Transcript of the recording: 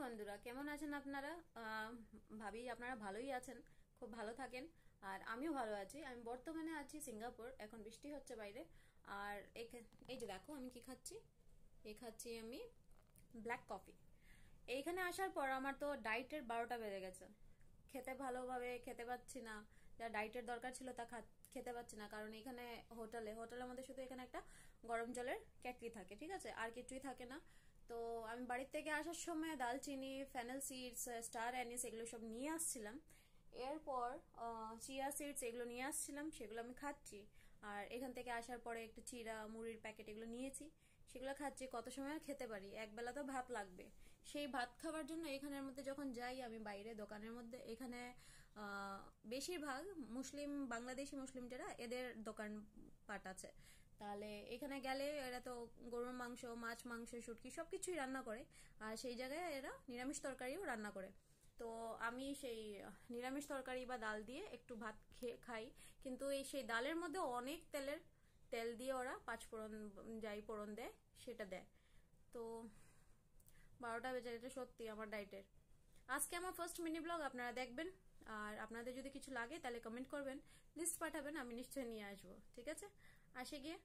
বন্ধুরা, কেমন আছেন আপনারা? ভাবি আপনারা ভালোই আছেন, খুব ভালো থাকেন। আর আমিও ভালো আছি। আমি বর্তমানে আছি সিঙ্গাপুর। এখন বৃষ্টি হচ্ছে বাইরে। আর এই যে দেখো আমি কি খাচ্ছি। খাচ্ছি আমি ব্ল্যাক কফি। এইখানে আসার পর আমার তো ডায়েটের 12টা বেজে গেছে। খেতে ভালোভাবে খেতে পাচ্ছি না। যা ডায়েটের দরকার ছিল তা খেতে পাচ্ছি না, কারণ এখানে হোটেলের মধ্যে শুধু এখানে একটা গরম জলের কেটলি থাকে, ঠিক আছে, আর কিছুই থাকে না। তো আমি বাড়ির থেকে আসার সময় দালচিনি, ফেনেল সিডস, স্টার অ্যানিস এগুলো সব নিয়ে আসছিলাম। এরপর চিয়া সিডস এগুলো নিয়ে আসছিলাম, সেগুলো আমি খাচ্ছি। আর এখান থেকে আসার পরে একটু চিড়া মুড়ির প্যাকেট এগুলো নিয়েছি, সেগুলো খাচ্ছি। কত সময় আর খেতে পারি? একবেলা তো ভাত লাগবে। সেই ভাত খাবার জন্য এখানের মধ্যে যখন যাই আমি বাইরে দোকানের মধ্যে, এখানে বেশিরভাগ মুসলিম, বাংলাদেশি মুসলিম যারা, এদের দোকান পাট আছে। তাহলে এখানে গেলে এরা তো গরুর মাংস, মাছ মাংস, শুটকি সবকিছুই রান্না করে। আর সেই জায়গায় এরা নিরামিষ তরকারিও রান্না করে। তো আমি সেই নিরামিষ তরকারি বা ডাল দিয়ে একটু ভাত খাই। কিন্তু সেই ডালের মধ্যে অনেক তেল দিয়ে ওরা পাঁচফোড়ন, যাই ফোড়ন দেয় সেটা দেয়। তো 12টা বেজে, এটা সত্যি আমার ডায়েটের। আজকে আমার ফার্স্ট মিনি ব্লগ, আপনারা দেখবেন। আর আপনাদের যদি কিছু লাগে তাহলে কমেন্ট করবেন, লিস্ট পাঠাবেন, আমি নিশ্চয়ই নিয়ে আসবো। ঠিক আছে, আসে গিয়ে